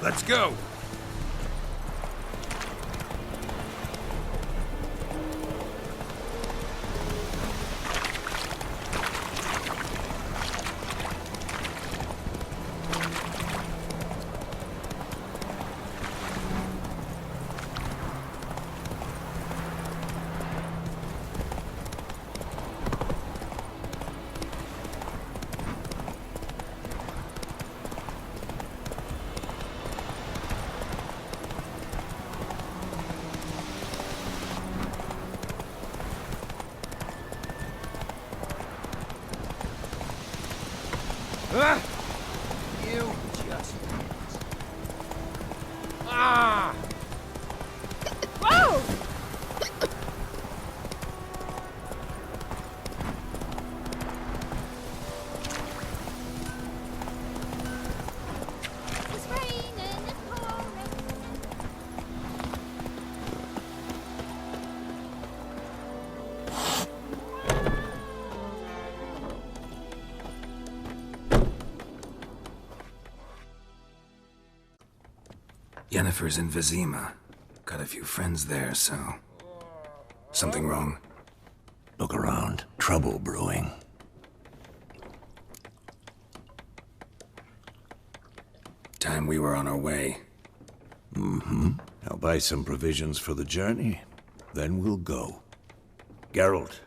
Let's go! Ah! You just... Ah! Whoa! It's raining, it's pouring. Yennefer's in Vizima. Got a few friends there, so... Something wrong? Look around. Trouble brewing. Time we were on our way. I'll buy some provisions for the journey, then we'll go. Geralt,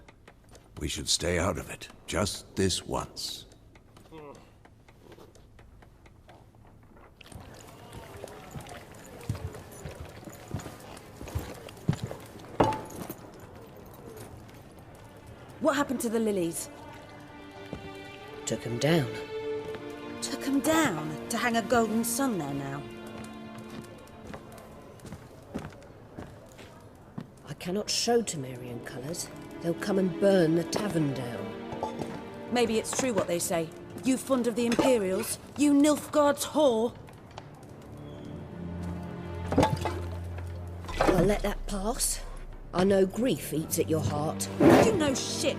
we should stay out of it, just this once. What happened to the lilies? Took him down. Took them down to hang a golden sun there now. I cannot show Temerian colours. They'll come and burn the tavern down. Maybe it's true what they say. You fond of the Imperials? You Nilfgaard's whore? I'll let that pass. I know grief eats at your heart. You know shit.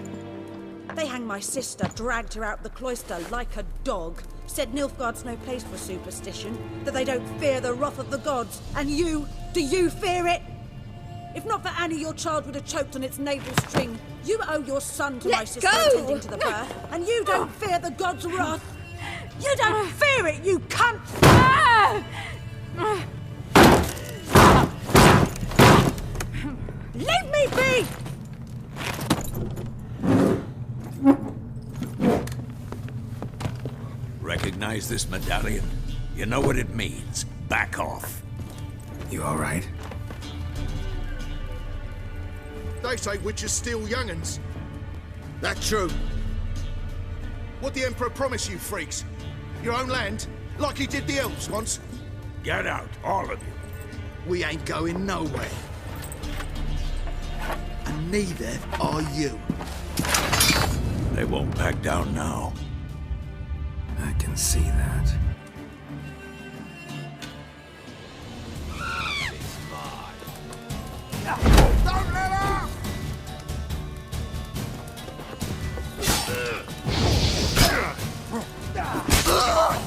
They hanged my sister, dragged her out the cloister like a dog. Said Nilfgaard's no place for superstition, that they don't fear the wrath of the gods. And you, do you fear it? If not for Annie, your child would have choked on its navel string. You owe your son to my Let sister go! attending to the birth, and you don't fear the gods' wrath. You don't fear it, you cunt! Leave me be! Recognize this medallion? You know what it means. Back off. You alright? They say witches steal young'uns. That true. What the Emperor promise you, freaks? Your own land? Like he did the elves once? Get out, all of you. We ain't going nowhere. And neither are you. They won't back down now. I can see that. Don't let up!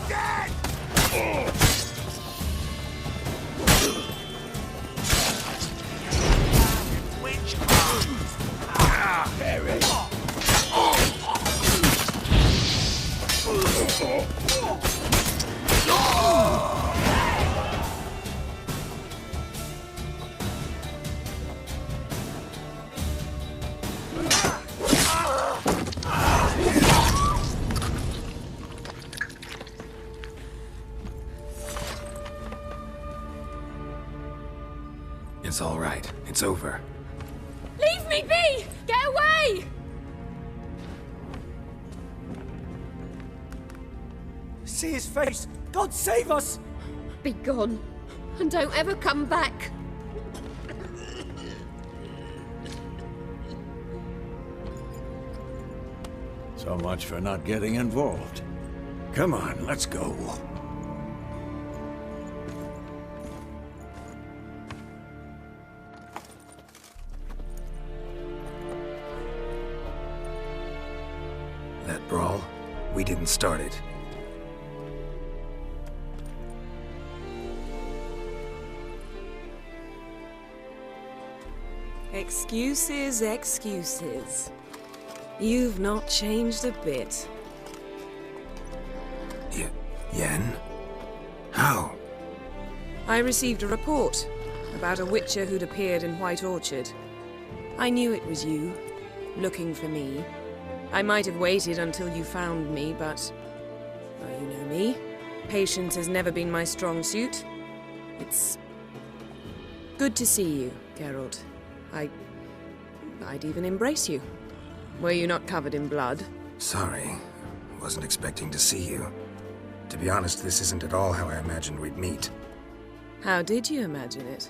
Dead! Witch! Harry! It's alright. It's over. Leave me be! Get away! See his face! God save us! Be gone, and don't ever come back. So much for not getting involved. Come on, let's go. That brawl, we didn't start it. Excuses, excuses. You've not changed a bit. Yen? How? I received a report about a witcher who'd appeared in White Orchard. I knew it was you, looking for me. I might have waited until you found me, but... well, you know me. Patience has never been my strong suit. It's... good to see you, Geralt. I'd even embrace you. Were you not covered in blood? Sorry. Wasn't expecting to see you. To be honest, this isn't at all how I imagined we'd meet. How did you imagine it?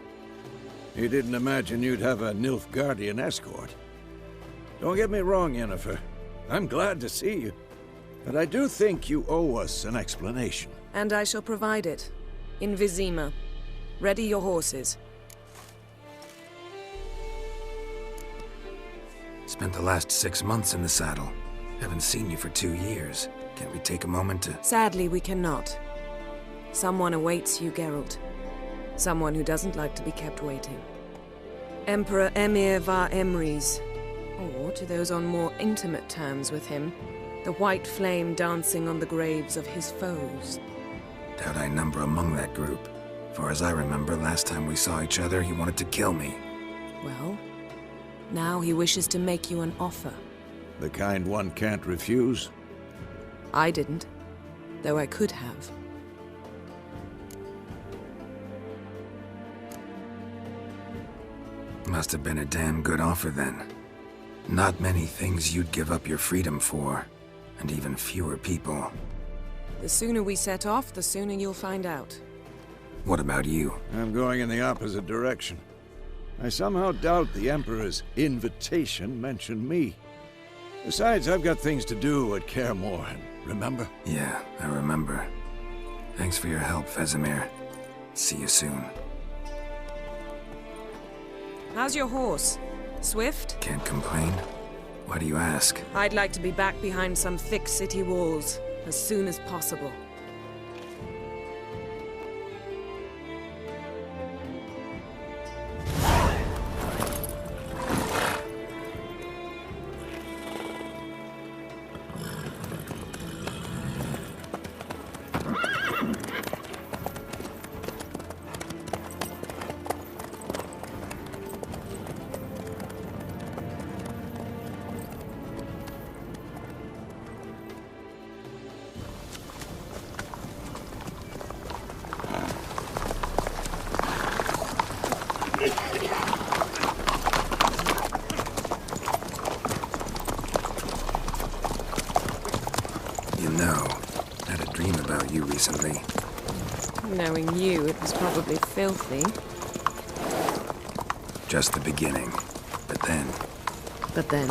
You didn't imagine you'd have a Nilfgaardian escort. Don't get me wrong, Yennefer. I'm glad to see you. But I do think you owe us an explanation. And I shall provide it. In Vizima. Ready your horses. Spent the last 6 months in the saddle. Haven't seen you for 2 years. Can't we take a moment to... Sadly, we cannot. Someone awaits you, Geralt. Someone who doesn't like to be kept waiting. Emperor Emir var Emrys. Or, to those on more intimate terms with him, the white flame dancing on the graves of his foes. Doubt I number among that group. For as I remember, last time we saw each other, he wanted to kill me. Well, now he wishes to make you an offer. The kind one can't refuse? I didn't, though I could have. Must have been a damn good offer then. Not many things you'd give up your freedom for, and even fewer people. The sooner we set off, the sooner you'll find out. What about you? I'm going in the opposite direction. I somehow doubt the Emperor's invitation mentioned me. Besides, I've got things to do at Kaer Morhen, remember? Yeah, I remember. Thanks for your help, Vesemir. See you soon. How's your horse? Swift? Can't complain. Why do you ask? I'd like to be back behind some thick city walls as soon as possible. Recently. Knowing you, it was probably filthy. Just the beginning. But then... But then?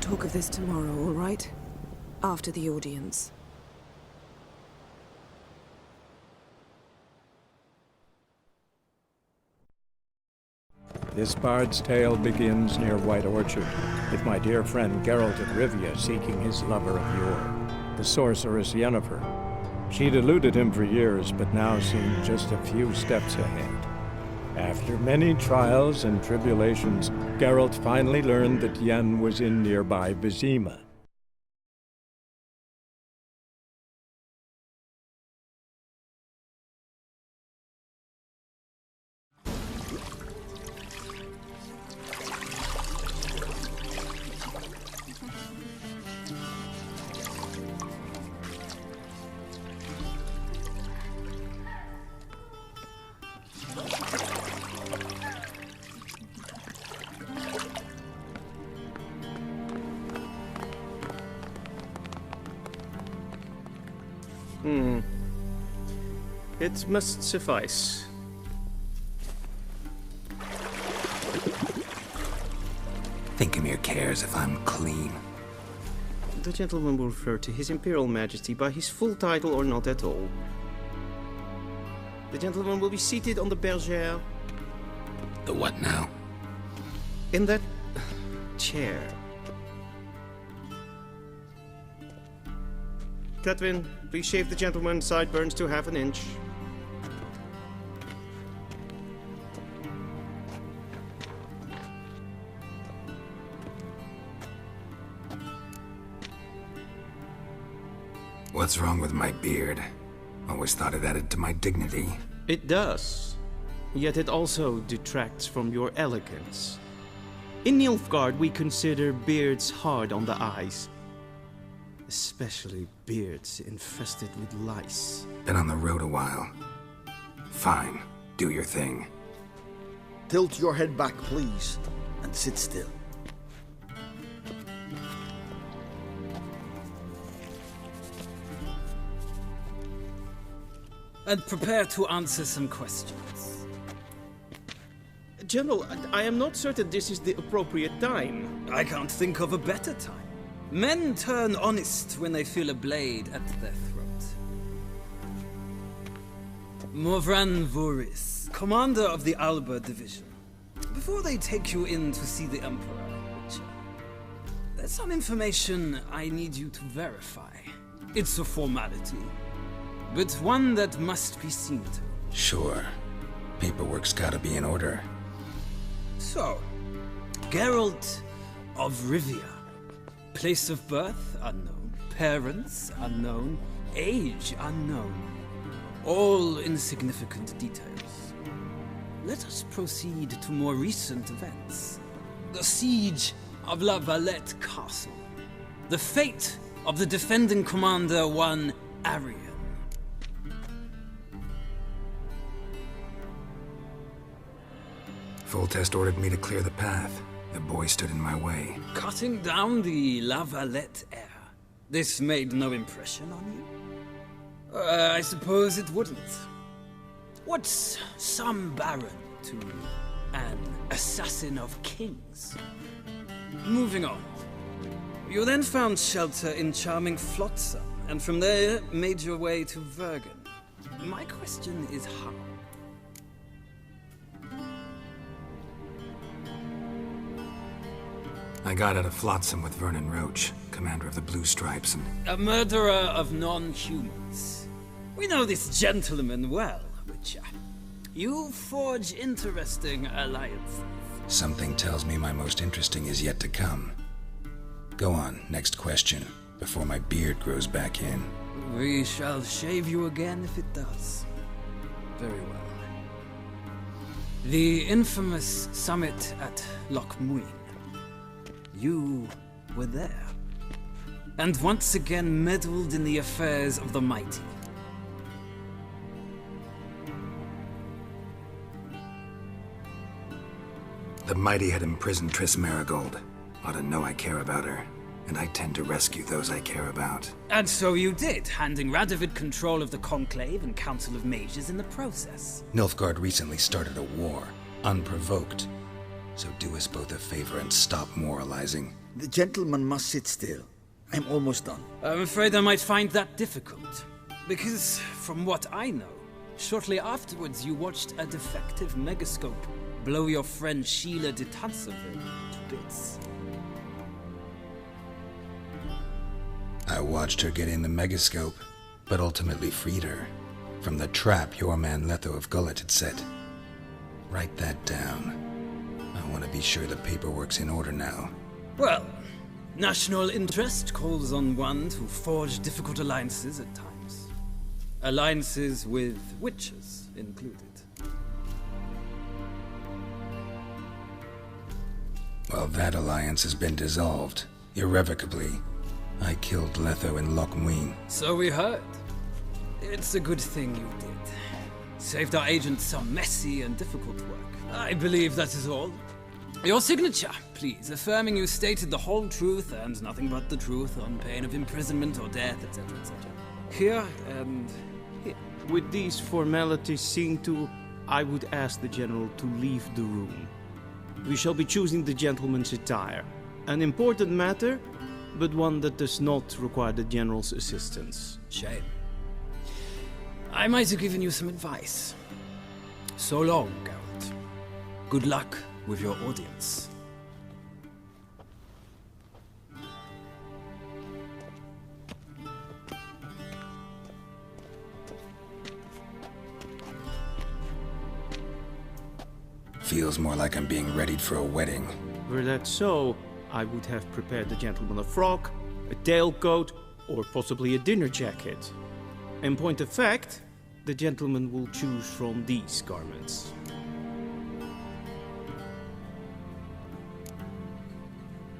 Talk of this tomorrow, all right? After the audience. This bard's tale begins near White Orchard, with my dear friend Geralt of Rivia seeking his lover of yore, the sorceress Yennefer. She'd eluded him for years, but now seemed just a few steps ahead. After many trials and tribulations, Geralt finally learned that Yen was in nearby Vizima. It must suffice. Think Emir cares if I'm clean? The gentleman will refer to His Imperial Majesty by his full title or not at all. The gentleman will be seated on the bergère. The what now? In that chair. Catwin, please shave the gentleman's sideburns to half an inch. What's wrong with my beard? Always thought it added to my dignity. It does. Yet it also detracts from your elegance. In Nilfgaard, we consider beards hard on the eyes. Especially beards infested with lice. Been on the road a while. Fine, do your thing. Tilt your head back, please, and sit still. And prepare to answer some questions. General, I am not certain this is the appropriate time. I can't think of a better time. Men turn honest when they feel a blade at their throat. Morvran Voris, commander of the Alba Division. Before they take you in to see the Emperor, Witcher, there's some information I need you to verify. It's a formality, but one that must be seen to. Sure. Paperwork's gotta be in order. So, Geralt of Rivia. Place of birth, unknown. Parents, unknown. Age, unknown. All insignificant details. Let us proceed to more recent events. The siege of La Valette Castle. The fate of the defending commander, one Arian. Foltest ordered me to clear the path. The boy stood in my way. Cutting down the La Valette heir. This made no impression on you? I suppose it wouldn't. What's some baron to an assassin of kings? Moving on. You then found shelter in charming Flotsam, and from there made your way to Vergen. My question is how? I got out of Flotsam with Vernon Roach, commander of the Blue Stripes, and... A murderer of non-humans. We know this gentleman well, Witcher. You forge interesting alliances. Something tells me my most interesting is yet to come. Go on, next question, before my beard grows back in. We shall shave you again if it does. Very well. The infamous summit at Loch Muin. You were there, and once again meddled in the affairs of the mighty. The mighty had imprisoned Triss Marigold. Ought to know I care about her, and I tend to rescue those I care about. And so you did, handing Radovid control of the Conclave and Council of Mages in the process. Nilfgaard recently started a war, unprovoked. So do us both a favor and stop moralizing. The gentleman must sit still. I'm almost done. I'm afraid I might find that difficult. Because, from what I know, shortly afterwards you watched a defective megascope blow your friend Sheila de Tanseville to bits. I watched her get in the megascope, but ultimately freed her from the trap your man Letho of Gullet had set. Write that down. I want to be sure the paperwork's in order now. Well, national interest calls on one to forge difficult alliances at times. Alliances with witches included. Well, that alliance has been dissolved, irrevocably. I killed Letho in Loch Muin. So we heard. It's a good thing you did. Saved our agent some messy and difficult work. I believe that is all. Your signature, please, affirming you stated the whole truth and nothing but the truth on pain of imprisonment or death, etc., etc. Here and here. With these formalities seen to, I would ask the General to leave the room. We shall be choosing the gentleman's attire. An important matter, but one that does not require the General's assistance. Shame. I might have given you some advice. So long, Geralt. Good luck with your audience. Feels more like I'm being readied for a wedding. Were that so, I would have prepared the gentleman a frock, a tailcoat, or possibly a dinner jacket. In point of fact, the gentleman will choose from these garments.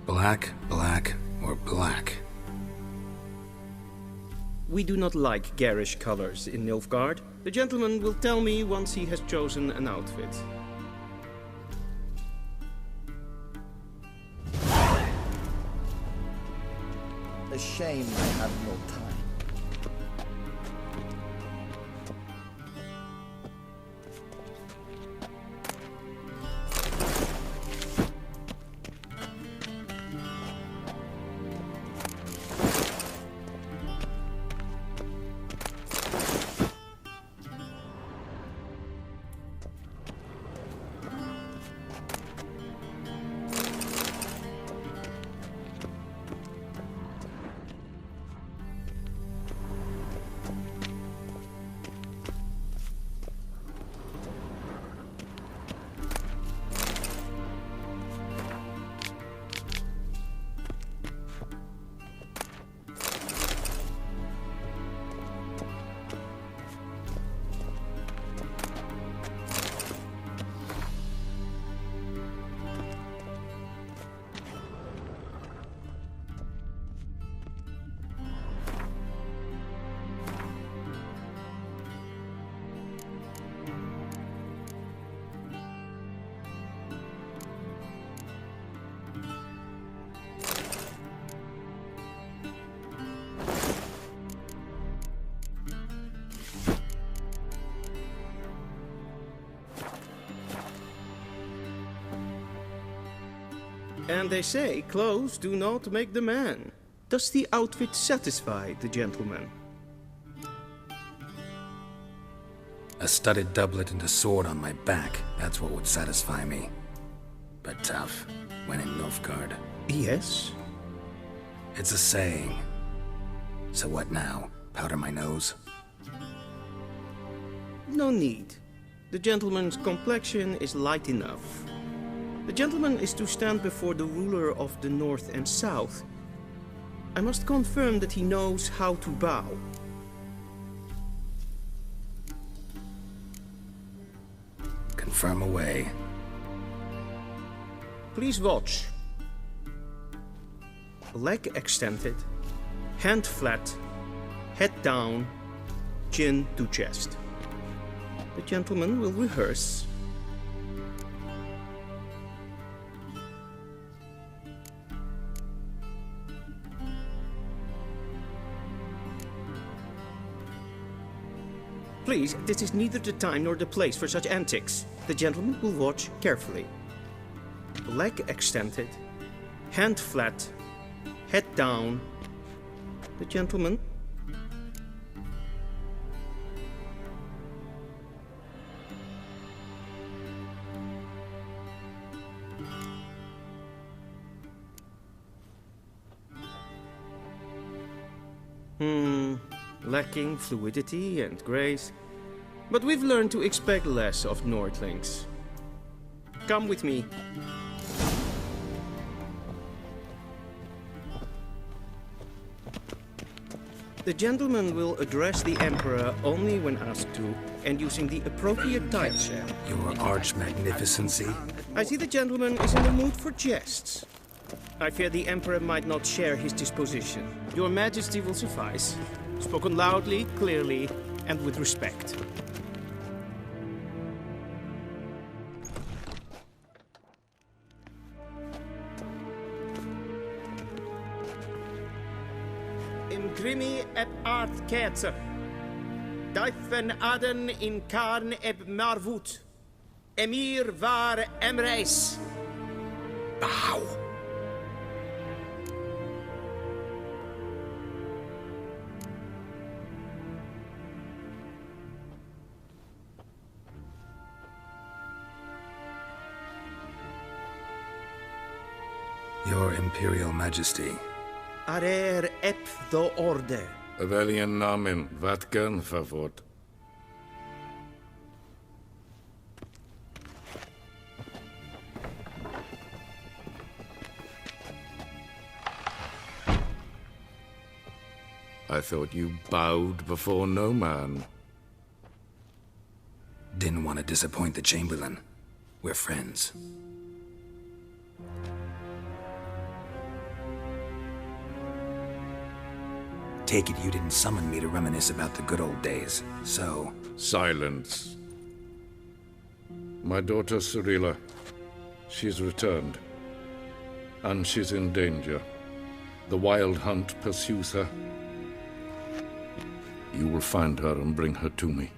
Black, black, or black? We do not like garish colors in Nilfgaard. The gentleman will tell me once he has chosen an outfit. A shame I have no time. And they say clothes do not make the man. Does the outfit satisfy the gentleman? A studded doublet and a sword on my back, that's what would satisfy me. But tough, when in Nilfgaard. Yes? It's a saying. So what now? Powder my nose? No need. The gentleman's complexion is light enough. The gentleman is to stand before the ruler of the North and South. I must confirm that he knows how to bow. Confirm away. Please watch. Leg extended, hand flat, head down, chin to chest. The gentleman will rehearse. Please, this is neither the time nor the place for such antics. The gentleman will watch carefully. Leg extended, hand flat, head down. The gentleman. Lacking fluidity and grace. But we've learned to expect less of Nordlings. Come with me. The gentleman will address the Emperor only when asked to, and using the appropriate title. Your arch-magnificency? I see the gentleman is in the mood for jests. I fear the Emperor might not share his disposition. Your Majesty will suffice. Spoken loudly, clearly, and with respect. Imgrimi eb art kerzer. Daifen aden in karn eb marvut. Emir var emreis. Bow. Your Imperial Majesty. Arer ep the order. Velian namen, vatgen favort. I thought you bowed before no man. Didn't want to disappoint the Chamberlain. We're friends. Take it you didn't summon me to reminisce about the good old days, so... Silence. My daughter Cyrilla, she's returned. And she's in danger. The Wild Hunt pursues her. You will find her and bring her to me.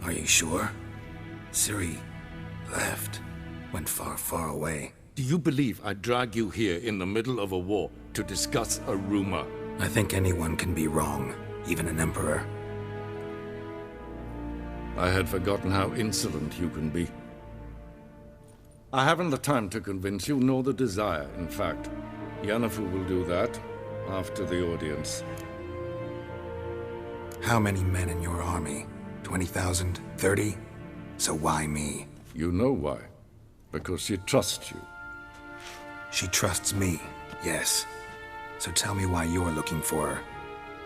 Are you sure? Ciri left. Went far, far away. Do you believe I'd drag you here in the middle of a war to discuss a rumor? I think anyone can be wrong, even an emperor. I had forgotten how insolent you can be. I haven't the time to convince you, nor the desire, in fact. Yennefer will do that after the audience. How many men in your army? 20,000? 30? So why me? You know why. Because she trusts you. She trusts me, yes. So tell me why you're looking for her.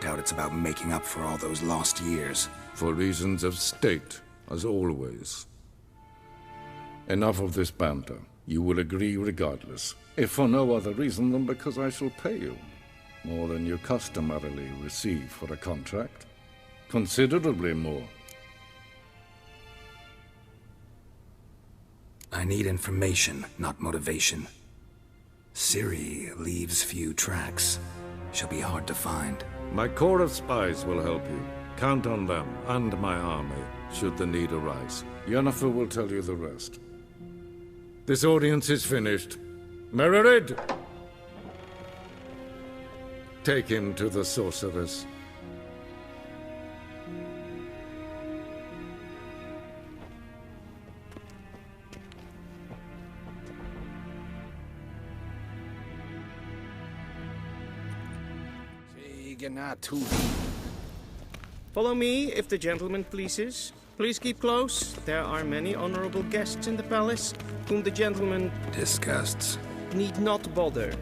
Doubt it's about making up for all those lost years. For reasons of state, as always. Enough of this banter. You will agree regardless. If for no other reason than because I shall pay you. More than you customarily receive for a contract. Considerably more. I need information, not motivation. Ciri leaves few tracks. She'll be hard to find. My corps of spies will help you. Count on them, and my army, should the need arise. Yennefer will tell you the rest. This audience is finished. Mererid! Take him to the sorceress. Follow me, if the gentleman pleases. Please keep close. There are many honorable guests in the palace, whom the gentleman... disgusts. ...need not bother.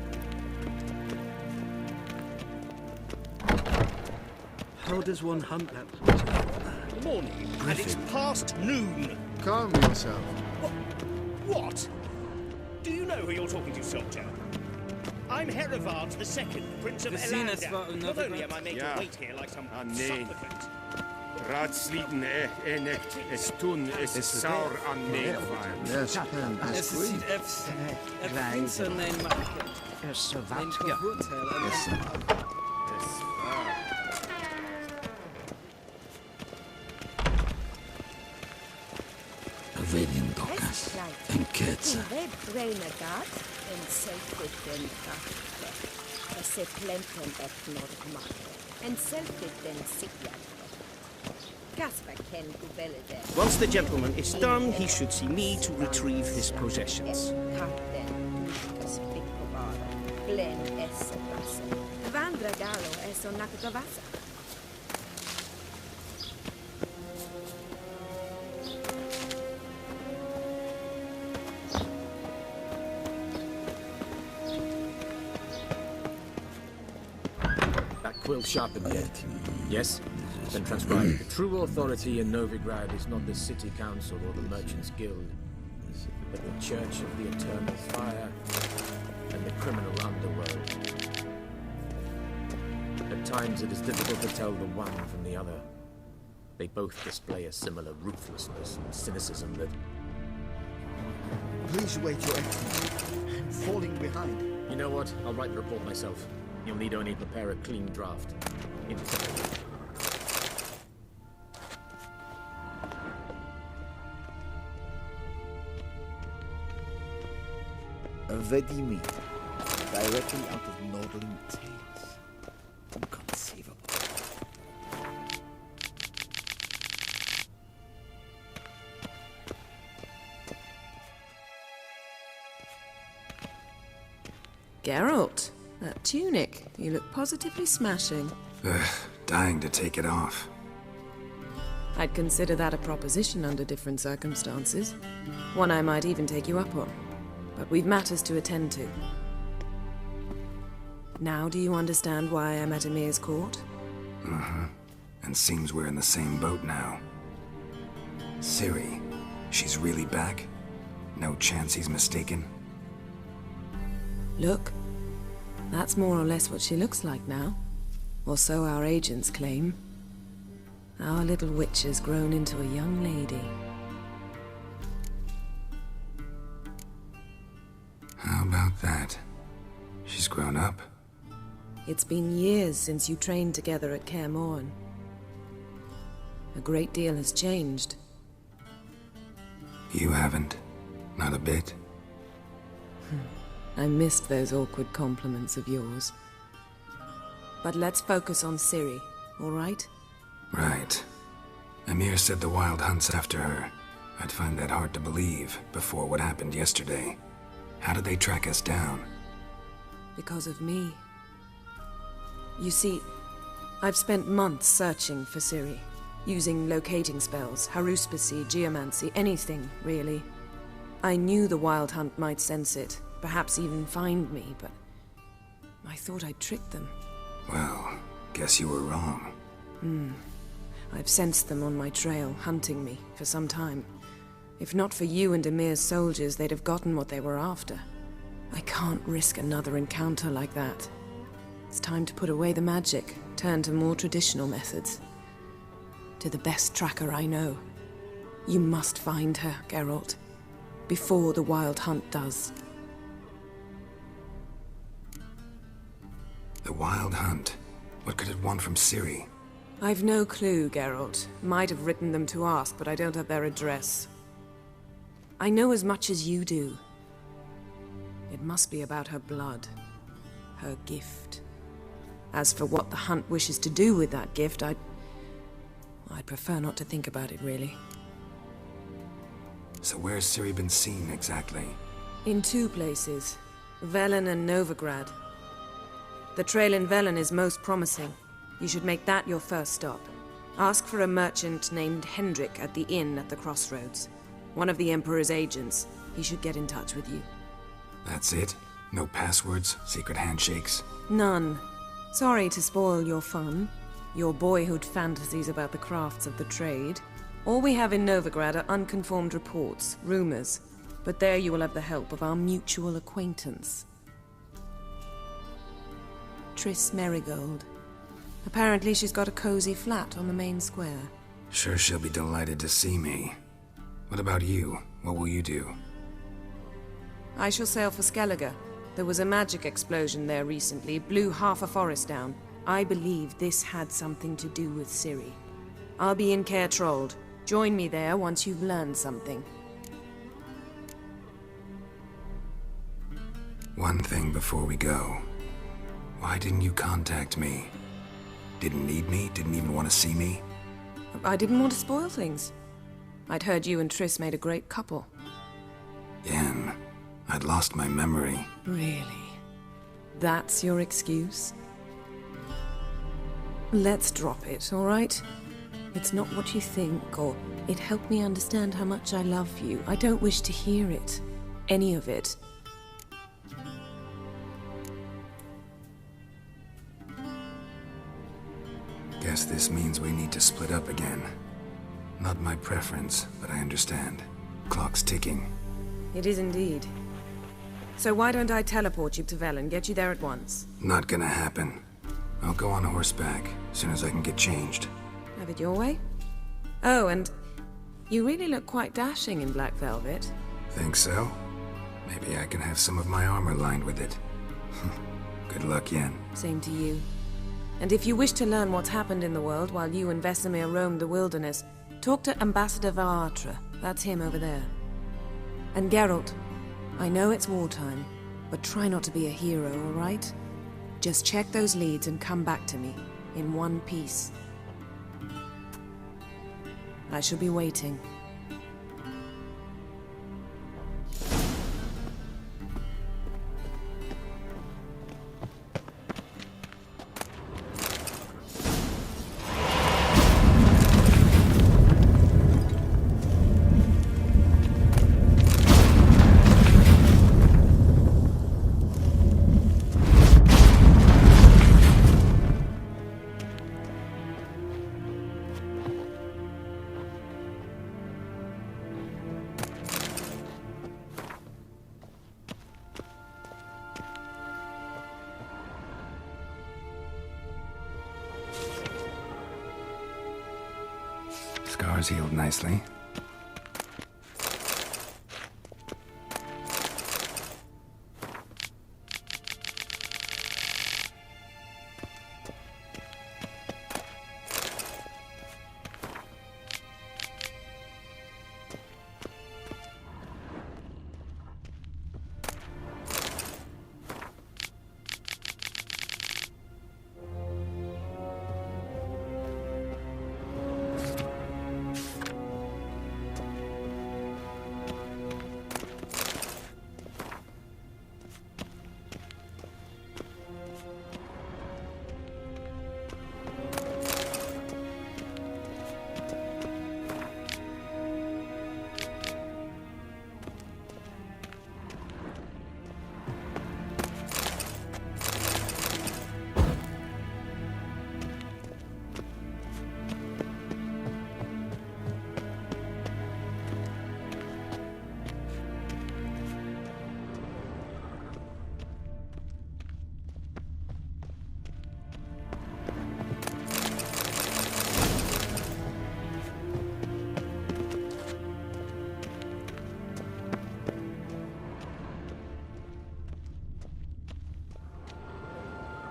How does one hunt that? Morning, and it's past noon. Calm yourself. What? Do you know who you're talking to, soldier? I'm Herivard II, Prince of Elander. Not only am I made to wait here like some supplicant. Ratsliden enecht es tun es saur an neefvaar. Es sieht Prinsen nein maken. Es so wat ja. Vedian docas. En ketsa. En selvfitten kaffe. Se plenten et normale. En selvfitten sikkert. Once the gentleman is done, he should see me to retrieve his possessions. That quill sharpened yet? Yes? Then transcribe. The true authority in Novigrad is not the city council or the merchants' guild, but the Church of the Eternal Fire and the criminal underworld. At times it is difficult to tell the one from the other. They both display a similar ruthlessness and cynicism that... Please wait, Your Excellency. I'm falling behind. You know what? I'll write the report myself. You'll need only prepare a clean draft. Vizima, directly out of Northern Tales. Inconceivable. Geralt, that tunic. You look positively smashing. Dying to take it off. I'd consider that a proposition under different circumstances. One I might even take you up on. But we've matters to attend to. Now do you understand why I'm at Emir's court? Uh-huh. And seems we're in the same boat now. Ciri, she's really back? No chance he's mistaken? Look, that's more or less what she looks like now. Or so our agents claim. Our little witch has grown into a young lady. How about that? She's grown up. It's been years since you trained together at Kaer Morhen. A great deal has changed. You haven't. Not a bit. I missed those awkward compliments of yours. But let's focus on Ciri, all right? Right. Emir said the Wild Hunt's after her. I'd find that hard to believe before what happened yesterday. How did they track us down? Because of me. You see, I've spent months searching for Ciri, using locating spells, haruspicy, geomancy, anything, really. I knew the Wild Hunt might sense it, perhaps even find me, but I thought I'd tricked them. Well, guess you were wrong. I've sensed them on my trail, hunting me, for some time. If not for you and Emir's soldiers, they'd have gotten what they were after. I can't risk another encounter like that. It's time to put away the magic, turn to more traditional methods. To the best tracker I know. You must find her, Geralt. Before the Wild Hunt does. The Wild Hunt? What could it want from Ciri? I've no clue, Geralt. Might have written them to ask, but I don't have their address. I know as much as you do. It must be about her blood. Her gift. As for what the Hunt wishes to do with that gift, I'd prefer not to think about it, really. So where's Ciri been seen, exactly? In two places. Velen and Novigrad. The trail in Velen is most promising. You should make that your first stop. Ask for a merchant named Hendrik at the inn at the crossroads. One of the Emperor's agents. He should get in touch with you. That's it? No passwords? Secret handshakes? None. Sorry to spoil your fun. Your boyhood fantasies about the crafts of the trade. All we have in Novigrad are unconfirmed reports, rumors. But there you will have the help of our mutual acquaintance. Triss Merigold. Apparently she's got a cozy flat on the main square. Sure she'll be delighted to see me. What about you? What will you do? I shall sail for Skellige. There was a magic explosion there recently, blew half a forest down. I believe this had something to do with Ciri. I'll be in Caer Trold. Join me there once you've learned something. One thing before we go. Why didn't you contact me? Didn't need me? Didn't even want to see me? I didn't want to spoil things. I'd heard you and Triss made a great couple. Yen, I'd lost my memory. Really? That's your excuse? Let's drop it, all right? It's not what you think, or it helped me understand how much I love you. I don't wish to hear it. Any of it. Guess this means we need to split up again. Not my preference, but I understand. Clock's ticking. It is indeed. So why don't I teleport you to Velen, get you there at once? Not gonna happen. I'll go on horseback, as soon as I can get changed. Have it your way? Oh, and you really look quite dashing in black velvet. Think so? Maybe I can have some of my armor lined with it. Good luck, Yen. Same to you. And if you wish to learn what's happened in the world while you and Vesemir roamed the wilderness, talk to Ambassador Varatra. That's him over there. And Geralt, I know it's wartime, but try not to be a hero, all right? Just check those leads and come back to me, in one piece. I shall be waiting. Scars healed nicely.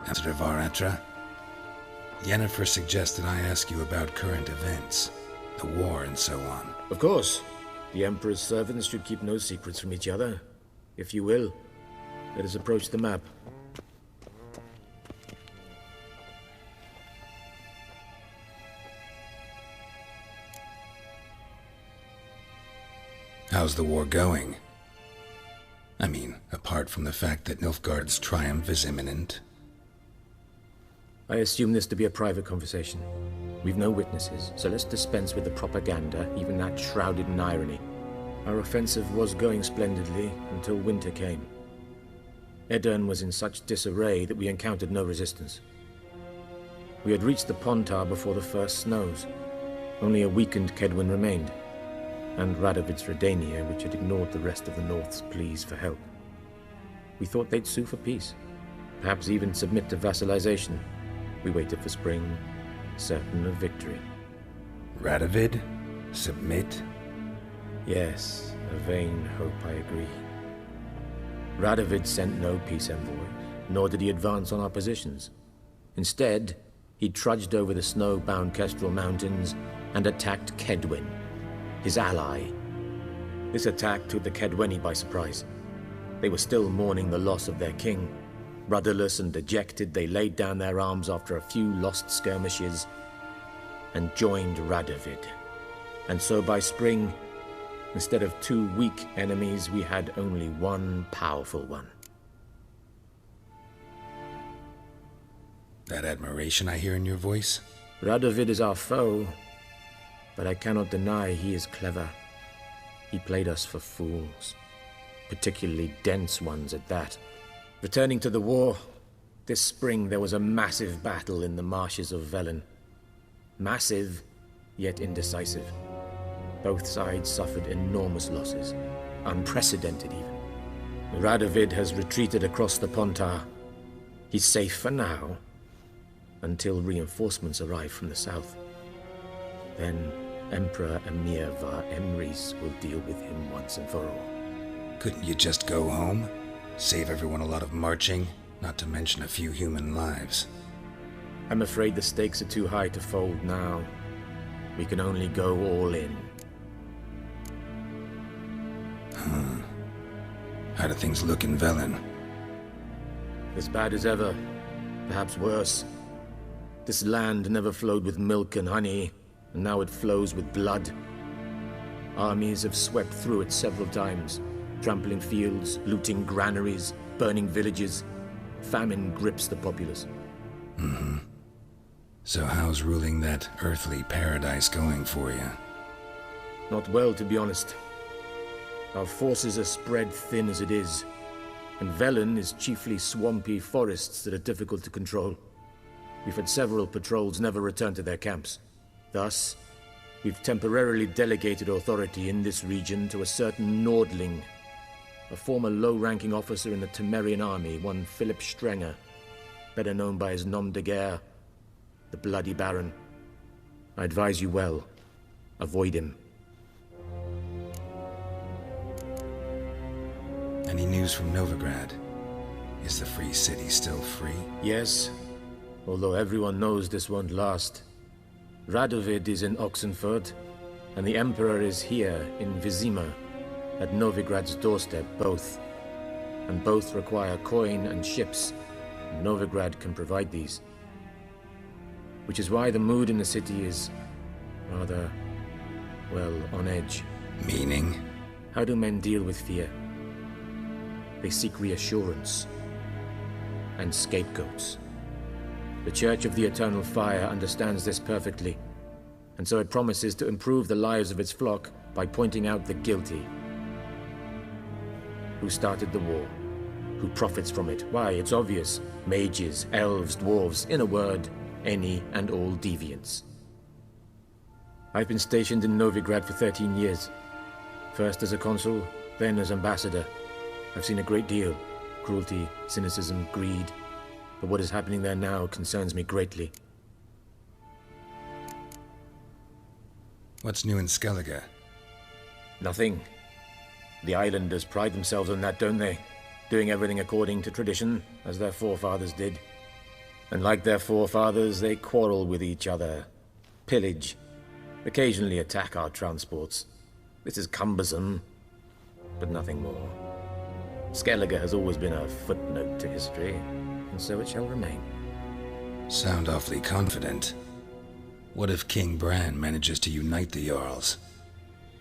Ambassador Varatra, Yennefer suggested I ask you about current events, the war and so on. Of course. The Emperor's servants should keep no secrets from each other. If you will, let us approach the map. How's the war going? I mean, apart from the fact that Nilfgaard's triumph is imminent. I assume this to be a private conversation. We've no witnesses, so let's dispense with the propaganda, even that shrouded in irony. Our offensive was going splendidly until winter came. Edirn was in such disarray that we encountered no resistance. We had reached the Pontar before the first snows. Only a weakened Kedwin remained, and Radovid's Redania, which had ignored the rest of the North's pleas for help. We thought they'd sue for peace, perhaps even submit to vassalization. We waited for spring, certain of victory. Radovid? Submit? Yes, a vain hope, I agree. Radovid sent no peace envoys, nor did he advance on our positions. Instead, he trudged over the snow-bound Kestrel Mountains and attacked Kedwin, his ally. This attack took the Kedweni by surprise. They were still mourning the loss of their king. Rudderless and dejected, they laid down their arms after a few lost skirmishes and joined Radovid. And so by spring, instead of two weak enemies, we had only one powerful one. That admiration I hear in your voice? Radovid is our foe, but I cannot deny he is clever. He played us for fools, particularly dense ones at that. Returning to the war, this spring there was a massive battle in the marshes of Velen. Massive, yet indecisive. Both sides suffered enormous losses, unprecedented even. Radovid has retreated across the Pontar. He's safe for now, until reinforcements arrive from the south. Then Emperor Emir Var Emrys will deal with him once and for all. Couldn't you just go home? Save everyone a lot of marching? not to mention a few human lives. I'm afraid the stakes are too high to fold now. We can only go all in. How do things look in Velen? As bad as ever. Perhaps worse. This land never flowed with milk and honey, and now it flows with blood. Armies have swept through it several times, trampling fields, looting granaries, burning villages. Famine grips the populace. So how's ruling that earthly paradise going for you? Not well, to be honest. Our forces are spread thin as it is, and Velen is chiefly swampy forests that are difficult to control. We've had several patrols never return to their camps. Thus, we've temporarily delegated authority in this region to a certain Nordling, a former low-ranking officer in the Temerian army, one Philip Strenger, better known by his nom de guerre, the Bloody Baron. I advise you well. Avoid him. Any news from Novigrad? Is the free city still free? Yes, although everyone knows this won't last. Radovid is in Oxenfurt, and the Emperor is here in Vizima, at Novigrad's doorstep, both. And both require coin and ships, and Novigrad can provide these. Which is why the mood in the city is rather, well, on edge. Meaning? How do men deal with fear? They seek reassurance and scapegoats. The Church of the Eternal Fire understands this perfectly, and so it promises to improve the lives of its flock by pointing out the guilty. Who started the war? Who profits from it? Why, it's obvious. Mages, elves, dwarves, in a word, any and all deviants. I've been stationed in Novigrad for 13 years. First as a consul, then as ambassador. I've seen a great deal. Cruelty, cynicism, greed. But what is happening there now concerns me greatly. What's new in Skellige? Nothing. The islanders pride themselves on that, don't they? Doing everything according to tradition, as their forefathers did. And like their forefathers, they quarrel with each other, pillage, occasionally attack our transports. This is cumbersome, but nothing more. Skellige has always been a footnote to history, and so it shall remain. Sound awfully confident. What if King Bran manages to unite the Jarls?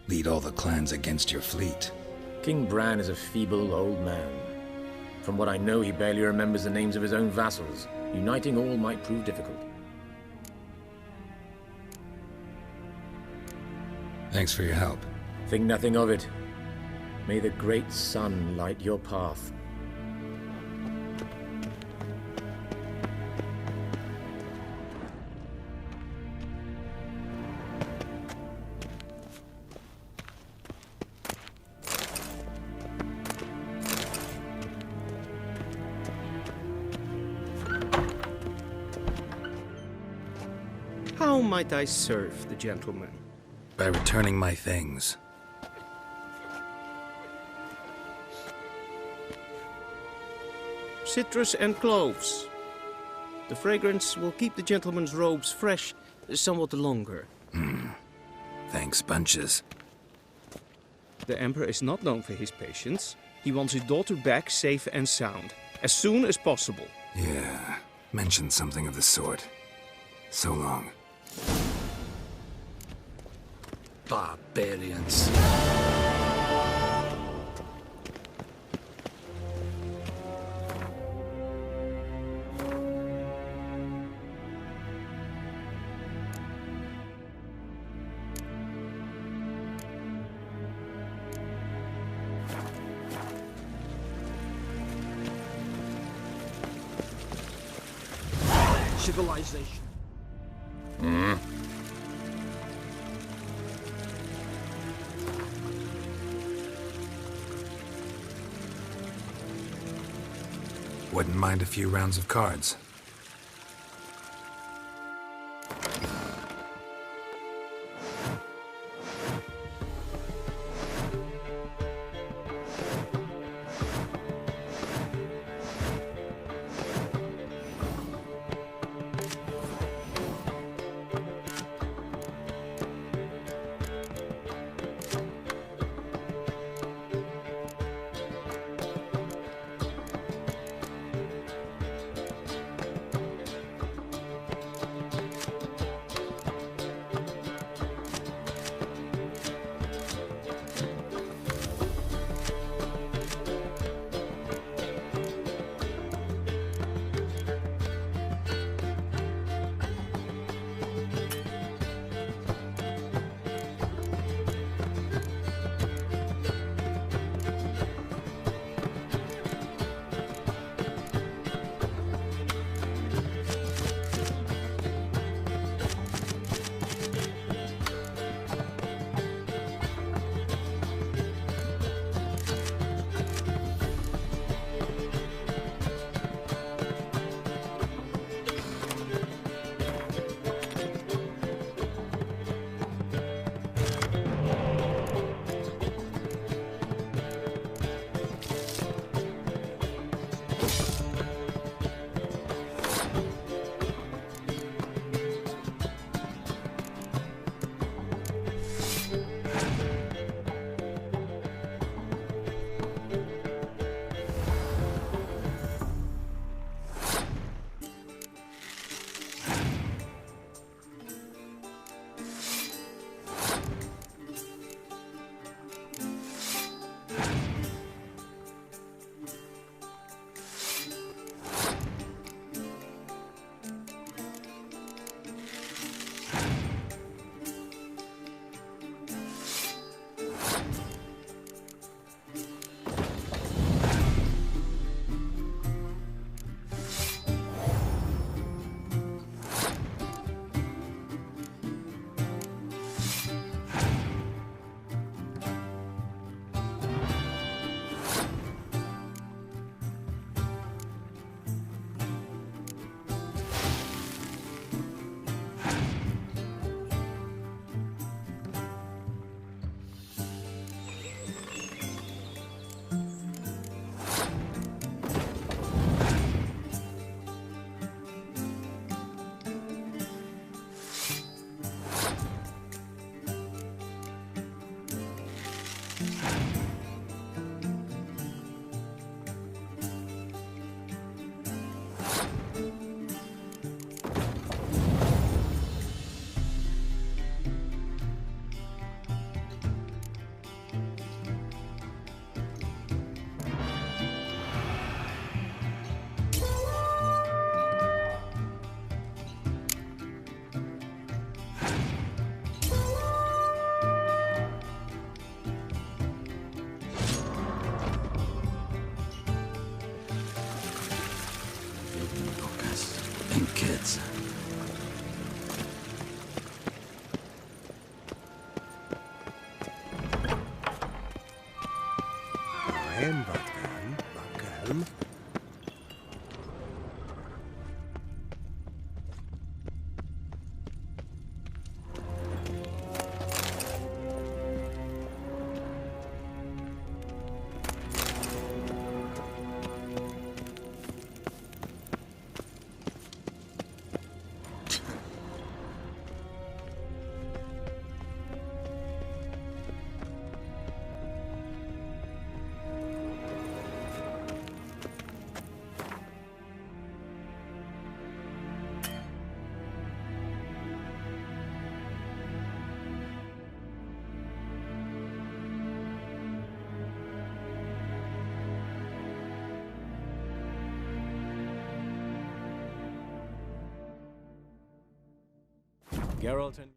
Lead all the clans against your fleet? King Bran is a feeble old man. From what I know, he barely remembers the names of his own vassals. Uniting all might prove difficult. Thanks for your help. Think nothing of it. May the great sun light your path. How might I serve the gentleman? By returning my things. Citrus and cloves. The fragrance will keep the gentleman's robes fresh somewhat longer. Thanks, bunches. The Emperor is not known for his patience. He wants his daughter back safe and sound, as soon as possible. Yeah, mentioned something of the sort. So long. Barbarians. Civilization. Wouldn't mind a few rounds of cards. and kids. Welcome. Geralt and